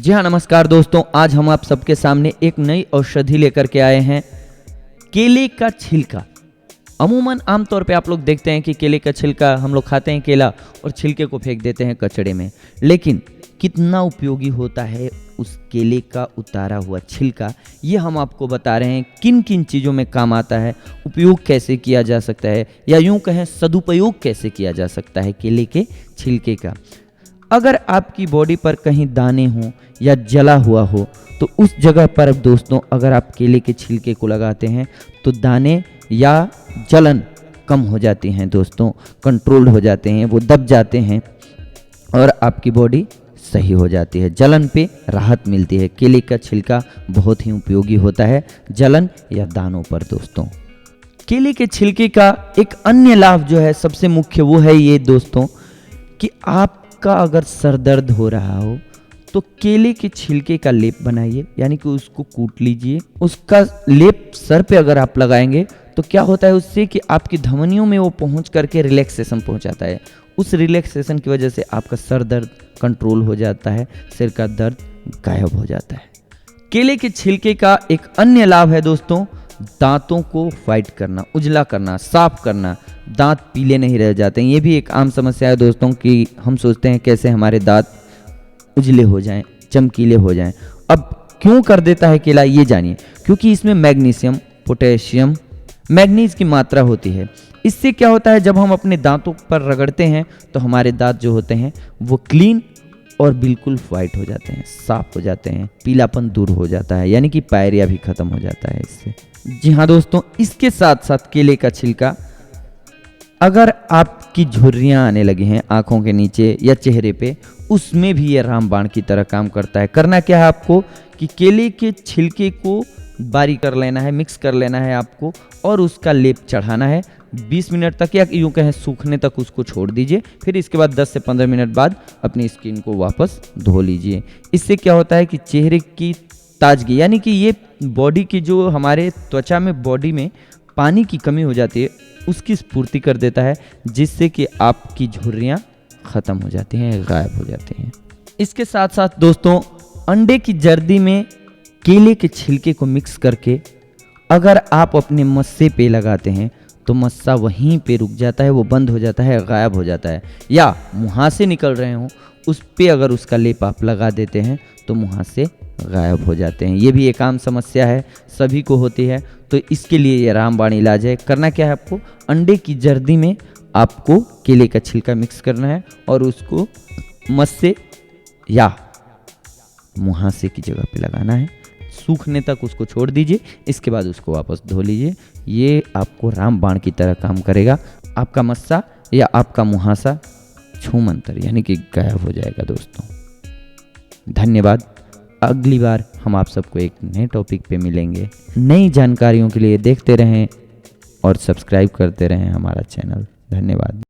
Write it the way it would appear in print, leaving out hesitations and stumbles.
जी हाँ, नमस्कार दोस्तों। आज हम आप सबके सामने एक नई औषधि लेकर के आए हैं, केले का छिलका। अमूमन आमतौर पे आप लोग देखते हैं कि केले का छिलका हम लोग खाते हैं केला और छिलके को फेंक देते हैं कचड़े में, लेकिन कितना उपयोगी होता है उस केले का उतारा हुआ छिलका, ये हम आपको बता रहे हैं। किन किन चीज़ों में काम आता है, उपयोग कैसे किया जा सकता है, या यूँ कहें सदुपयोग कैसे किया जा सकता है केले के छिलके का। अगर आपकी बॉडी पर कहीं दाने हों या जला हुआ हो तो उस जगह पर दोस्तों अगर आप केले के छिलके को लगाते हैं तो दाने या जलन कम हो जाती हैं दोस्तों, कंट्रोल हो जाते हैं, वो दब जाते हैं और आपकी बॉडी सही हो जाती है। जलन पे राहत मिलती है। केले का छिलका बहुत ही उपयोगी होता है जलन या दानों पर दोस्तों। केले के छिलके का एक अन्य लाभ जो है सबसे मुख्य वो है ये दोस्तों कि आपका अगर सर दर्द हो रहा हो तो केले के छिलके का लेप बनाइए, यानी कि उसको कूट लीजिए। उसका लेप सर पे अगर आप लगाएंगे तो क्या होता है उससे कि आपकी धमनियों में वो पहुंच करके रिलैक्सेशन पहुंचाता है। उस रिलैक्सेशन की वजह से आपका सर दर्द कंट्रोल हो जाता है, सिर का दर्द गायब हो जाता है। केले के छिलके का एक अन्य लाभ है दोस्तों, दांतों को वाइट करना, उजला करना, साफ करना। दांत पीले नहीं रह जाते हैं। ये भी एक आम समस्या है दोस्तों कि हम सोचते हैं कैसे हमारे दांत उजले हो जाएं, चमकीले हो जाएं। अब क्यों कर देता है केला, ये जानिए। क्योंकि इसमें मैग्नीशियम, पोटेशियम, मैग्नीज की मात्रा होती है। इससे क्या होता है, जब हम अपने दांतों पर रगड़ते हैं तो हमारे दांत जो होते हैं वो क्लीन और बिल्कुल वाइट हो जाते हैं, साफ हो जाते हैं, पीलापन दूर हो जाता है, यानी कि पायरिया भी खत्म हो जाता है इससे। जी हाँ दोस्तों, इसके साथ साथ केले का छिलका, अगर आपकी झुर्रियाँ आने लगी हैं आंखों के नीचे या चेहरे पे, उसमें भी ये रामबाण की तरह काम करता है। करना क्या है आपको कि केले के छिलके को बारीक कर लेना है, मिक्स कर लेना है आपको, और उसका लेप चढ़ाना है 20 मिनट तक, या यूँ कहें सूखने तक उसको छोड़ दीजिए। फिर इसके बाद 10 से 15 मिनट बाद अपनी स्किन को वापस धो लीजिए। इससे क्या होता है कि चेहरे की ताजगी, यानी कि ये बॉडी की जो हमारे त्वचा में, बॉडी में पानी की कमी हो जाती है, उसकी स्फूर्ति कर देता है, जिससे कि आपकी झुर्रियाँ ख़त्म हो जाती हैं, गायब हो जाती हैं। इसके साथ साथ दोस्तों, अंडे की जर्दी में केले के छिलके को मिक्स करके अगर आप अपने मस्से पे लगाते हैं तो मस्सा वहीं पे रुक जाता है, वो बंद हो जाता है, गायब हो जाता है। या मुहासे निकल रहे हों उस पे अगर उसका लेप आप लगा देते हैं तो मुहासे गायब हो जाते हैं। ये भी एक आम समस्या है, सभी को होती है, तो इसके लिए ये रामबाण इलाज है। करना क्या है आपको, अंडे की जर्दी में आपको केले का छिलका मिक्स करना है और उसको मस्से या मुहासे की जगह पे लगाना है। सूखने तक उसको छोड़ दीजिए, इसके बाद उसको वापस धो लीजिए। ये आपको रामबाण की तरह काम करेगा। आपका मस्सा या आपका मुहासा छूमंतर यानी कि गायब हो जाएगा दोस्तों। धन्यवाद। अगली बार हम आप सबको एक नए टॉपिक पे मिलेंगे। नई जानकारियों के लिए देखते रहें और सब्सक्राइब करते रहें हमारा चैनल। धन्यवाद।